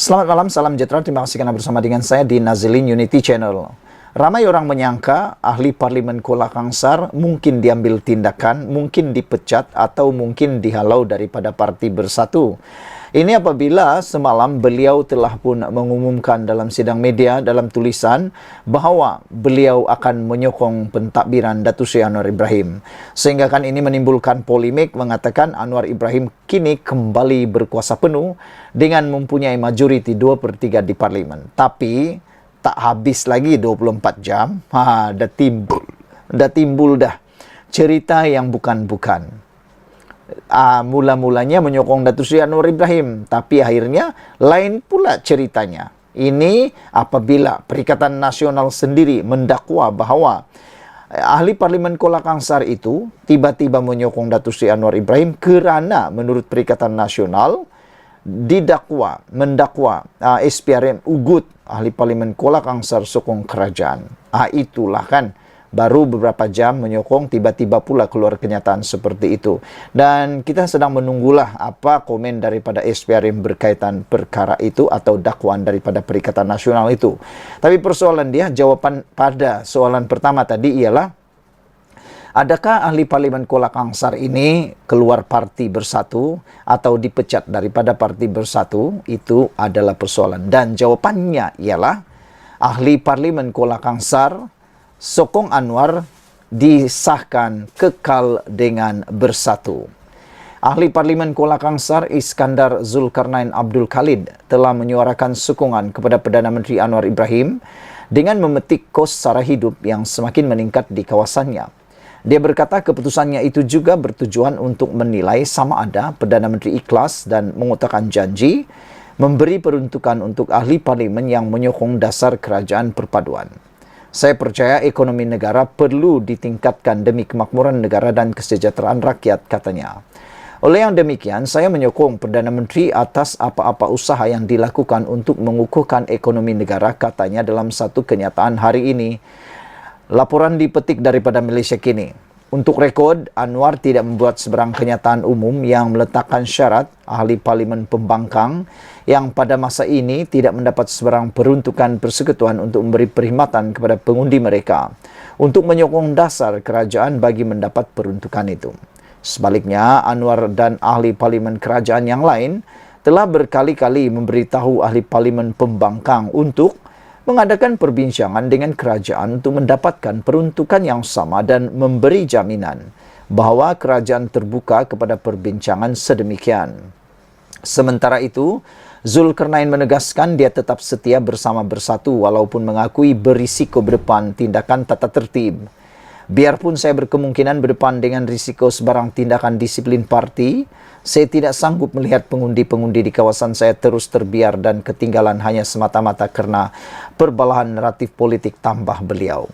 Selamat malam, salam sejahtera. Terima kasih karena bersama dengan saya di Nazilin Unity Channel. Ramai orang menyangka ahli parlimen Kuala Kangsar mungkin diambil tindakan, mungkin dipecat, atau mungkin dihalau daripada Parti Bersatu. Ini apabila semalam beliau telah pun mengumumkan dalam sidang media, dalam tulisan, bahawa beliau akan menyokong pentadbiran Datuk Seri Anwar Ibrahim. Sehingga kan ini menimbulkan polemik mengatakan Anwar Ibrahim kini kembali berkuasa penuh dengan mempunyai majoriti 2/3 di parlimen. Tapi tak habis lagi 24 jam, dah timbul dah cerita yang bukan-bukan. Mula-mulanya menyokong Datuk Seri Anwar Ibrahim, tapi akhirnya lain pula ceritanya. Ini apabila Perikatan Nasional sendiri mendakwa bahawa ahli parlimen Kuala Kangsar itu tiba-tiba menyokong Datuk Seri Anwar Ibrahim kerana menurut Perikatan Nasional mendakwa SPRM ugut ahli parlimen Kuala Kangsar sokong kerajaan. Itulah kan, baru beberapa jam menyokong, tiba-tiba pula keluar kenyataan seperti itu. Dan kita sedang menunggulah apa komen daripada SPRM berkaitan perkara itu atau dakwaan daripada Perikatan Nasional itu. Tapi persoalan dia, jawapan pada soalan pertama tadi ialah, adakah ahli parlimen Kuala Kangsar ini keluar Parti Bersatu atau dipecat daripada Parti Bersatu? Itu adalah persoalan. Dan jawapannya ialah, ahli parlimen Kuala Kangsar sokong Anwar disahkan kekal dengan bersatu. Ahli parlimen Kuala Kangsar Iskandar Zulkarnain Abdul Khalid telah menyuarakan sokongan kepada Perdana Menteri Anwar Ibrahim dengan memetik kos sara hidup yang semakin meningkat di kawasannya. Dia berkata keputusannya itu juga bertujuan untuk menilai sama ada Perdana Menteri ikhlas dan mengutarakan janji memberi peruntukan untuk ahli parlimen yang menyokong dasar kerajaan perpaduan. Saya percaya ekonomi negara perlu ditingkatkan demi kemakmuran negara dan kesejahteraan rakyat, katanya. Oleh yang demikian, saya menyokong Perdana Menteri atas apa-apa usaha yang dilakukan untuk mengukuhkan ekonomi negara, katanya dalam satu kenyataan hari ini. Laporan dipetik daripada Malaysia Kini. Untuk rekod, Anwar tidak membuat sebarang kenyataan umum yang meletakkan syarat ahli parlimen pembangkang yang pada masa ini tidak mendapat sebarang peruntukan persekutuan untuk memberi perkhidmatan kepada pengundi mereka untuk menyokong dasar kerajaan bagi mendapat peruntukan itu. Sebaliknya, Anwar dan ahli parlimen kerajaan yang lain telah berkali-kali memberitahu ahli parlimen pembangkang untuk mengadakan perbincangan dengan kerajaan untuk mendapatkan peruntukan yang sama dan memberi jaminan bahawa kerajaan terbuka kepada perbincangan sedemikian. Sementara itu, Zulkarnain menegaskan dia tetap setia bersama Bersatu walaupun mengakui berisiko berdepan tindakan tata tertib. Biarpun saya berkemungkinan berdepan dengan risiko sebarang tindakan disiplin parti, saya tidak sanggup melihat pengundi-pengundi di kawasan saya terus terbiar dan ketinggalan hanya semata-mata kerana perbalahan naratif politik, tambah beliau.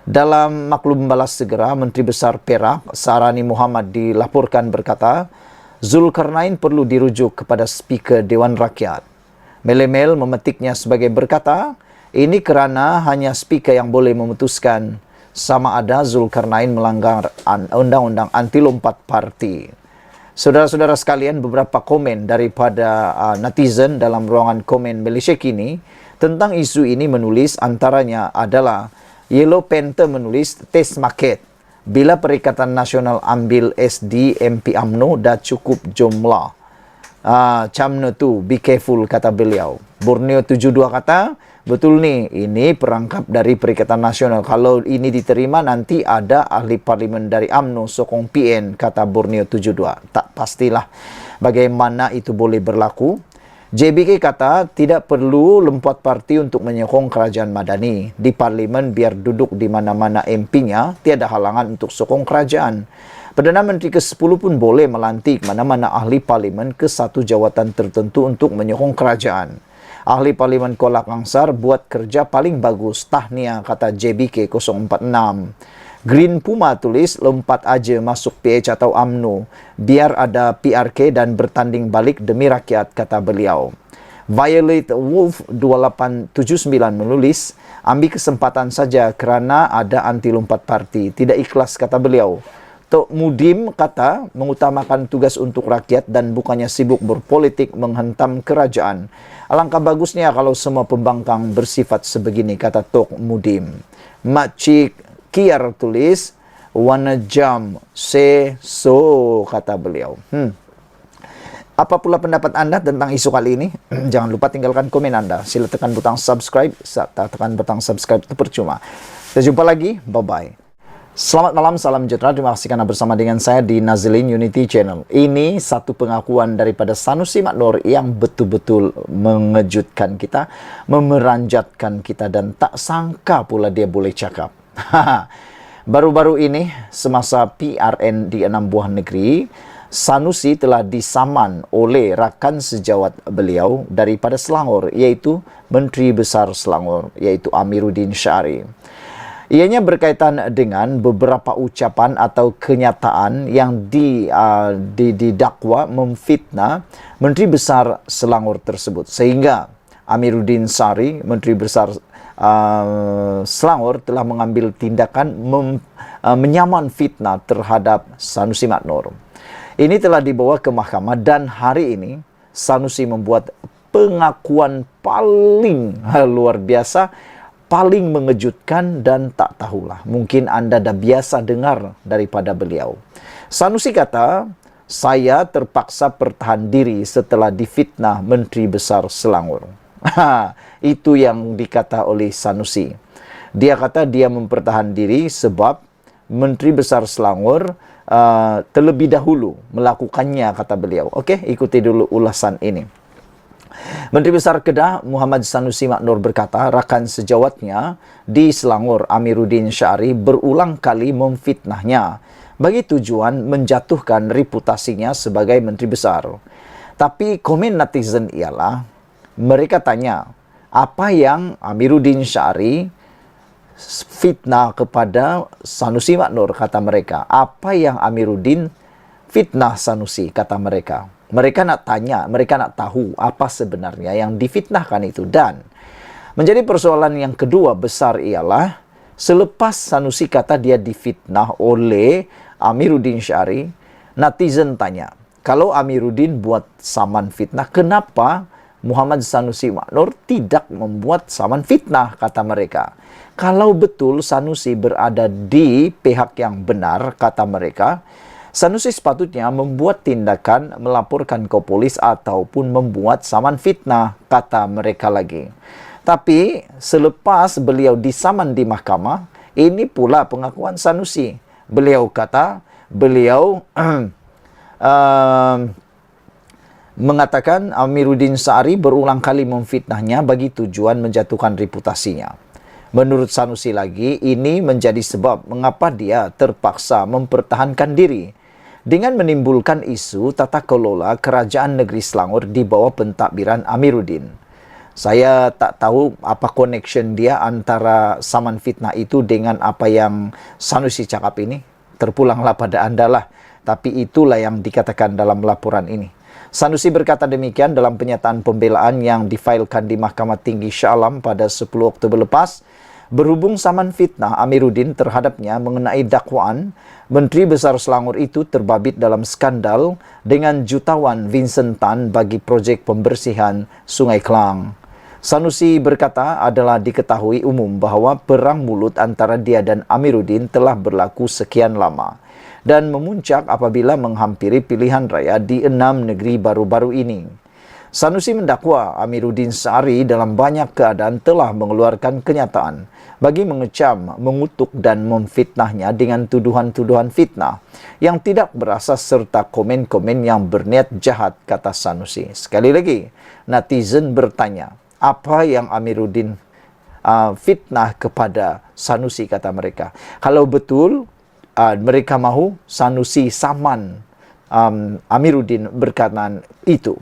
Dalam maklum balas segera, Menteri Besar Perak, Sarani Muhammad dilaporkan berkata, Zulkarnain perlu dirujuk kepada Speaker Dewan Rakyat. Mel memetiknya sebagai berkata, ini kerana hanya Speaker yang boleh memutuskan sama ada Zulkarnain melanggar undang-undang anti lompat parti. Saudara-saudara sekalian, beberapa komen daripada netizen dalam ruangan komen Malaysia Kini tentang isu ini menulis, antaranya adalah Yellow Panther menulis, test market. Bila Perikatan Nasional ambil SD MP UMNO dah cukup jumlah. Camno tu, be careful, kata beliau. Borneo 72 kata, betul ni, ini perangkap dari Perikatan Nasional. Kalau ini diterima, nanti ada ahli parlimen dari UMNO sokong PN, kata Borneo 72. Tak pastilah bagaimana itu boleh berlaku. JBK kata, tidak perlu lompat parti untuk menyokong kerajaan madani. Di parlimen biar duduk di mana-mana MP-nya, tiada halangan untuk sokong kerajaan. Perdana Menteri ke-10 pun boleh melantik mana-mana ahli parlimen ke satu jawatan tertentu untuk menyokong kerajaan. Ahli parlimen Kuala Kangsar buat kerja paling bagus, tahniah, kata JBK 046. Green Puma tulis, lompat aja masuk PH atau UMNO, biar ada PRK dan bertanding balik demi rakyat, kata beliau. Violet Wolf 2879 menulis, ambil kesempatan saja kerana ada anti lompat parti, tidak ikhlas, kata beliau. Tok Mudim kata mengutamakan tugas untuk rakyat dan bukannya sibuk berpolitik menghentam kerajaan. Alangkah bagusnya kalau semua pembangkang bersifat sebegini, kata Tok Mudim. Makcik Kiar tulis, wanna jump, say so, kata beliau. Apa pula pendapat Anda tentang isu kali ini? Jangan lupa tinggalkan komen Anda. Sila tekan butang subscribe. Tekan butang subscribe itu percuma. Kita jumpa lagi. Bye-bye. Selamat malam, salam sejahtera. Terima kasih karena bersama dengan saya di Nazilin Unity Channel. Ini satu pengakuan daripada Sanusi Maknur yang betul-betul mengejutkan kita, memeranjatkan kita, dan tak sangka pula dia boleh cakap. Baru-baru ini, semasa PRN di 6 buah negeri, Sanusi telah disaman oleh rakan sejawat beliau daripada Selangor, yaitu Menteri Besar Selangor, yaitu Amiruddin Syari. Ianya berkaitan dengan beberapa ucapan atau kenyataan yang didakwa memfitnah Menteri Besar Selangor tersebut. Sehingga Amiruddin Syari, Menteri Besar Selangor, telah mengambil tindakan menyaman fitnah terhadap Sanusi Maknur. Ini telah dibawa ke mahkamah dan hari ini Sanusi membuat pengakuan paling luar biasa, paling mengejutkan dan tak tahulah. Mungkin Anda dah biasa dengar daripada beliau. Sanusi kata, saya terpaksa bertahan diri setelah difitnah Menteri Besar Selangor. Itu yang dikata oleh Sanusi. Dia kata dia mempertahan diri sebab Menteri Besar Selangor terlebih dahulu melakukannya, kata beliau. Okey, ikuti dulu ulasan ini. Menteri Besar Kedah Muhammad Sanusi Maknur berkata rakan sejawatnya di Selangor Amiruddin Syari berulang kali memfitnahnya bagi tujuan menjatuhkan reputasinya sebagai Menteri Besar. Tapi komen netizen ialah, mereka tanya, apa yang Amiruddin Syari fitnah kepada Sanusi Maknur, kata mereka. Apa yang Amiruddin fitnah Sanusi, kata mereka. Mereka nak tanya, mereka nak tahu apa sebenarnya yang difitnahkan itu. Dan menjadi persoalan yang kedua besar ialah, selepas Sanusi kata dia difitnah oleh Amiruddin Syari, netizen tanya, kalau Amiruddin buat saman fitnah, kenapa Muhammad Sanusi Maknur tidak membuat saman fitnah, kata mereka. Kalau betul Sanusi berada di pihak yang benar, kata mereka, Sanusi sepatutnya membuat tindakan melaporkan ke polis ataupun membuat saman fitnah, kata mereka lagi. Tapi selepas beliau disaman di mahkamah, ini pula pengakuan Sanusi. Beliau kata, beliau mengatakan Amiruddin Syari berulang kali memfitnahnya bagi tujuan menjatuhkan reputasinya. Menurut Sanusi lagi, ini menjadi sebab mengapa dia terpaksa mempertahankan diri dengan menimbulkan isu tata kelola kerajaan negeri Selangor di bawah pentadbiran Amiruddin. Saya tak tahu apa connection dia antara saman fitnah itu dengan apa yang Sanusi cakap ini. Terpulanglah pada Anda lah. Tapi itulah yang dikatakan dalam laporan ini. Sanusi berkata demikian dalam pernyataan pembelaan yang difailkan di Mahkamah Tinggi Shah Alam pada 10 Oktober lepas. Berhubung saman fitnah Amiruddin terhadapnya mengenai dakwaan Menteri Besar Selangor itu terbabit dalam skandal dengan jutawan Vincent Tan bagi projek pembersihan Sungai Klang. Sanusi berkata adalah diketahui umum bahawa perang mulut antara dia dan Amiruddin telah berlaku sekian lama dan memuncak apabila menghampiri pilihan raya di 6 negeri baru-baru ini. Sanusi mendakwa Amiruddin Syari dalam banyak keadaan telah mengeluarkan kenyataan bagi mengecam, mengutuk dan memfitnahnya dengan tuduhan-tuduhan fitnah yang tidak berasas serta komen-komen yang berniat jahat, kata Sanusi. Sekali lagi, netizen bertanya, apa yang Amiruddin fitnah kepada Sanusi, kata mereka. Kalau betul mereka mahu Sanusi saman Amiruddin berkaitan itu.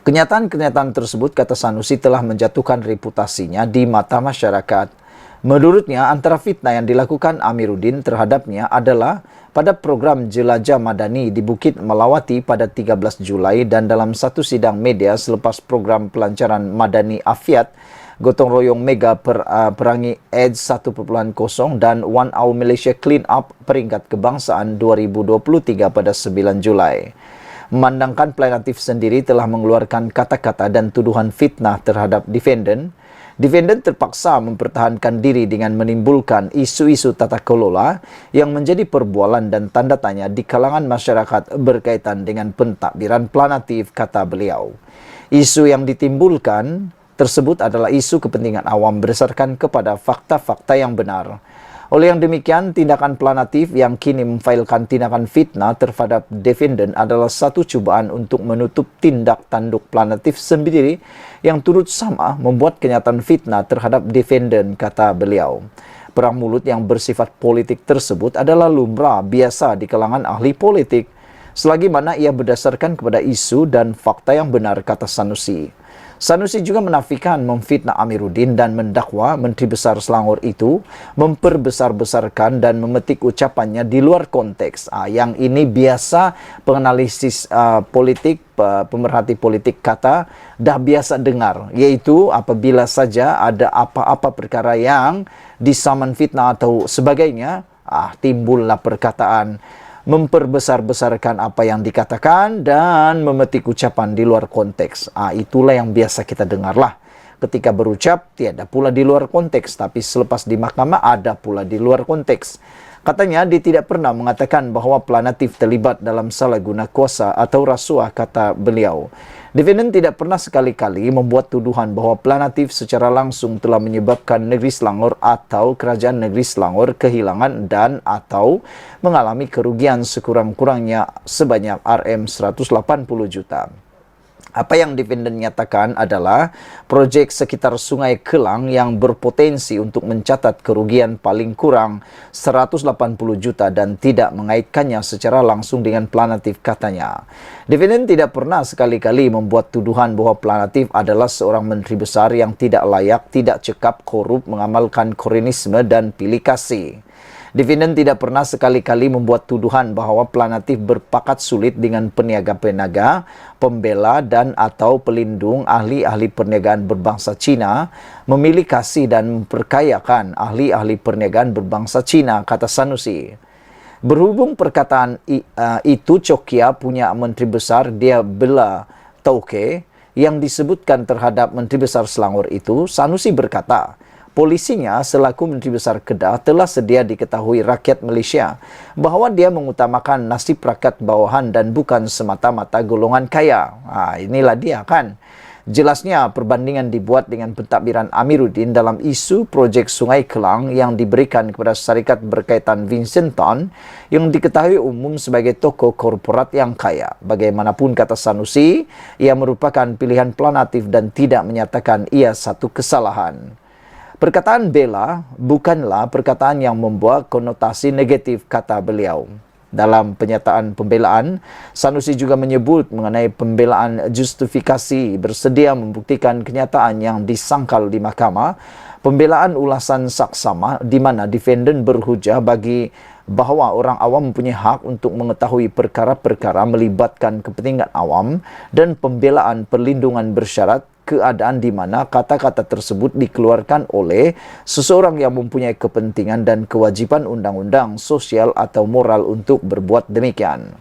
Kenyataan-kenyataan tersebut, kata Sanusi, telah menjatuhkan reputasinya di mata masyarakat. Menurutnya, antara fitnah yang dilakukan Amiruddin terhadapnya adalah pada program Jelajah Madani di Bukit Melawati pada 13 Julai dan dalam satu sidang media selepas program pelancaran Madani Afiat, Gotong Royong Mega Perangi AIDS 1.0 dan One Hour Malaysia Clean Up Peringkat Kebangsaan 2023 pada 9 Julai. Memandangkan plaintiff sendiri telah mengeluarkan kata-kata dan tuduhan fitnah terhadap defendant, defendant terpaksa mempertahankan diri dengan menimbulkan isu-isu tata kelola yang menjadi perbualan dan tanda tanya di kalangan masyarakat berkaitan dengan pentadbiran plaintiff, kata beliau. Isu yang ditimbulkan tersebut adalah isu kepentingan awam berdasarkan kepada fakta-fakta yang benar. Oleh yang demikian, tindakan plaintiff yang kini memfailkan tindakan fitnah terhadap defendant adalah satu cubaan untuk menutup tindak tanduk plaintiff sendiri yang turut sama membuat kenyataan fitnah terhadap defendant, kata beliau. Perang mulut yang bersifat politik tersebut adalah lumrah biasa di kalangan ahli politik, selagi mana ia berdasarkan kepada isu dan fakta yang benar, kata Sanusi. Sanusi juga menafikan memfitnah Amiruddin dan mendakwa Menteri Besar Selangor itu memperbesar-besarkan dan memetik ucapannya di luar konteks. Yang ini biasa penganalisis politik, pemerhati politik kata dah biasa dengar, yaitu apabila saja ada apa-apa perkara yang disaman fitnah atau sebagainya, timbullah perkataan memperbesar-besarkan apa yang dikatakan dan memetik ucapan di luar konteks. Itulah yang biasa kita dengarlah. Ketika berucap, tiada pula di luar konteks, tapi selepas di mahkamah ada pula di luar konteks. Katanya, dia tidak pernah mengatakan bahawa plaintiff terlibat dalam salah guna kuasa atau rasuah, kata beliau. Defendant tidak pernah sekali-kali membuat tuduhan bahawa plaintiff secara langsung telah menyebabkan negeri Selangor atau kerajaan negeri Selangor kehilangan dan atau mengalami kerugian sekurang-kurangnya sebanyak RM180 juta. Apa yang defendant nyatakan adalah projek sekitar Sungai Kelang yang berpotensi untuk mencatat kerugian paling kurang 180 juta dan tidak mengaitkannya secara langsung dengan plaintiff, katanya. Defendant tidak pernah sekali-kali membuat tuduhan bahawa plaintiff adalah seorang menteri besar yang tidak layak, tidak cekap, korup, mengamalkan korenisme dan pilih kasih. Defendant tidak pernah sekali-kali membuat tuduhan bahawa plaintiff berpakat sulit dengan peniaga-peniaga, pembela dan atau pelindung ahli-ahli perniagaan berbangsa Cina, memilih kasih dan memperkayakan ahli-ahli perniagaan berbangsa Cina, kata Sanusi. Berhubung perkataan itu Cokia punya menteri besar dia bela Tauke yang disebutkan terhadap Menteri Besar Selangor itu, Sanusi berkata, polisinya selaku Menteri Besar Kedah telah sedia diketahui rakyat Malaysia bahawa dia mengutamakan nasib rakyat bawahan dan bukan semata-mata golongan kaya. Inilah dia kan. Jelasnya perbandingan dibuat dengan pentadbiran Amiruddin dalam isu projek Sungai Kelang yang diberikan kepada syarikat berkaitan Vincent Tan yang diketahui umum sebagai tokoh korporat yang kaya. Bagaimanapun, kata Sanusi, ia merupakan pilihan plaintiff dan tidak menyatakan ia satu kesalahan. Perkataan bela bukanlah perkataan yang membawa konotasi negatif, kata beliau. Dalam penyataan pembelaan, Sanusi juga menyebut mengenai pembelaan justifikasi bersedia membuktikan kenyataan yang disangkal di mahkamah, pembelaan ulasan saksama di mana defendant berhujah bagi bahawa orang awam mempunyai hak untuk mengetahui perkara-perkara melibatkan kepentingan awam dan pembelaan perlindungan bersyarat keadaan di mana kata-kata tersebut dikeluarkan oleh seseorang yang mempunyai kepentingan dan kewajipan undang-undang, sosial atau moral untuk berbuat demikian.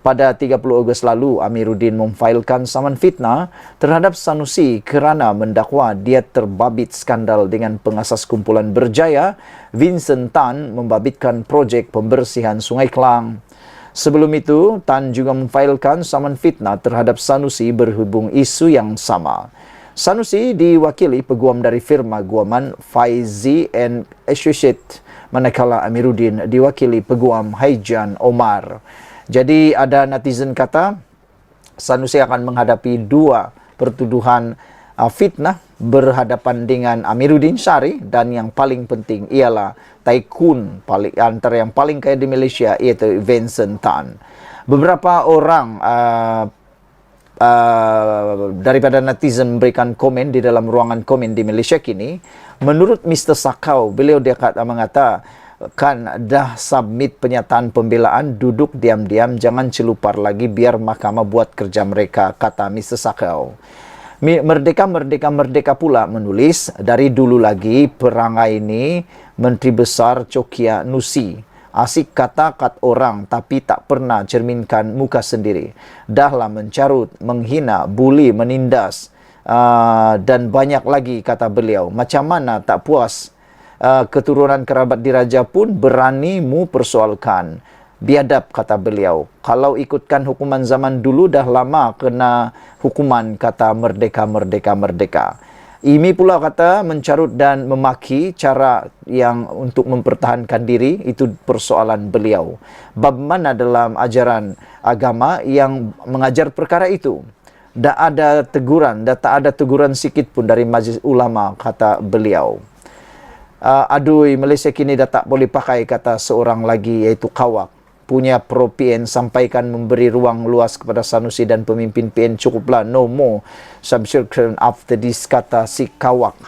Pada 30 Ogos lalu, Amiruddin memfailkan saman fitnah terhadap Sanusi kerana mendakwa dia terbabit skandal dengan pengasas kumpulan berjaya Vincent Tan membabitkan projek pembersihan Sungai Kelang. Sebelum itu, Tan juga memfailkan saman fitnah terhadap Sanusi berhubung isu yang sama. Sanusi diwakili peguam dari firma guaman Faizi and Associate, manakala Amiruddin diwakili peguam Haijan Omar. Jadi ada netizen kata Sanusi akan menghadapi dua pertuduhan fitnah berhadapan dengan Amiruddin Syari, dan yang paling penting ialah tycoon antara yang paling kaya di Malaysia, iaitu Vincent Tan. Beberapa orang daripada netizen memberikan komen di dalam ruangan komen di Malaysia kini. Menurut Mr. Sakau, beliau dia mengatakan dah submit pernyataan pembelaan, duduk diam-diam, jangan celupar lagi biar mahkamah buat kerja mereka, kata Mr. Sakau. Merdeka pula menulis, dari dulu lagi perangai ini Menteri Besar Cokia Nusi Asik kata-kat orang tapi tak pernah cerminkan muka sendiri. Dahlah mencarut, menghina, buli, menindas, dan banyak lagi, kata beliau. Macam mana tak puas keturunan kerabat diraja pun berani mu persoalkan. Biadab, kata beliau. Kalau ikutkan hukuman zaman dulu dah lama kena hukuman, kata merdeka, merdeka, merdeka. Ini pula kata mencarut dan memaki cara yang untuk mempertahankan diri, itu persoalan beliau. Bab mana dalam ajaran agama yang mengajar perkara itu? Tak ada teguran, tak ada teguran sikit pun dari majlis ulama, kata beliau. Adui, Malaysia kini dah tak boleh pakai, kata seorang lagi, iaitu Kawak. Punya pro PN sampaikan memberi ruang luas kepada Sanusi dan pemimpin PN, cukuplah, no more subscription after this, kata si Kawak.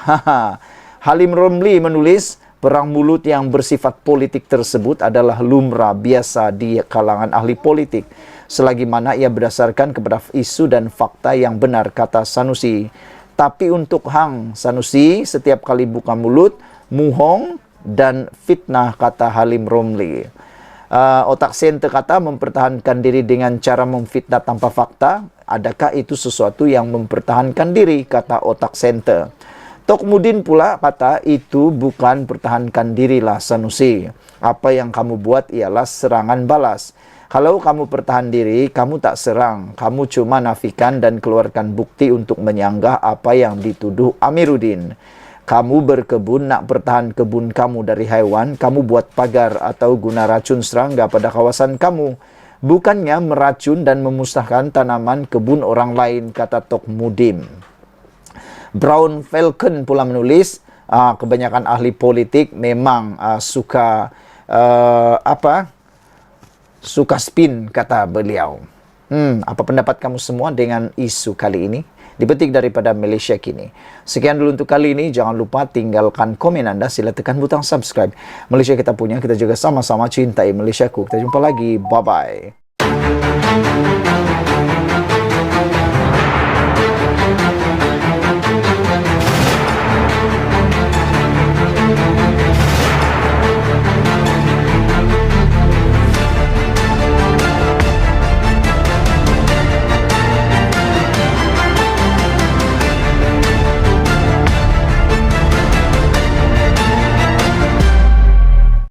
Halim Romli menulis, perang mulut yang bersifat politik tersebut adalah lumrah biasa di kalangan ahli politik, selagi mana ia berdasarkan kepada isu dan fakta yang benar, kata Sanusi. Tapi untuk Hang Sanusi, setiap kali buka mulut, muhong dan fitnah, kata Halim Romli. Otak Center kata mempertahankan diri dengan cara memfitnah tanpa fakta. Adakah itu sesuatu yang mempertahankan diri, kata Otak Center. Tokmudin pula kata itu bukan pertahankan dirilah Sanusi. Apa yang kamu buat ialah serangan balas. Kalau kamu pertahan diri, kamu tak serang. Kamu cuma nafikan dan keluarkan bukti untuk menyanggah apa yang dituduh Amiruddin. Kamu berkebun, nak pertahan kebun kamu dari haiwan, kamu buat pagar atau guna racun serangga pada kawasan kamu. Bukannya meracun dan memusnahkan tanaman kebun orang lain, kata Tokmudin. Brown Falcon pula menulis, kebanyakan ahli politik memang suka spin, kata beliau. Apa pendapat kamu semua dengan isu kali ini? Dipetik daripada Malaysia Kini. Sekian dulu untuk kali ini. Jangan lupa tinggalkan komen anda. Sila tekan butang subscribe. Malaysia kita punya, kita juga sama-sama cintai Malaysiaku. Kita jumpa lagi. Bye-bye.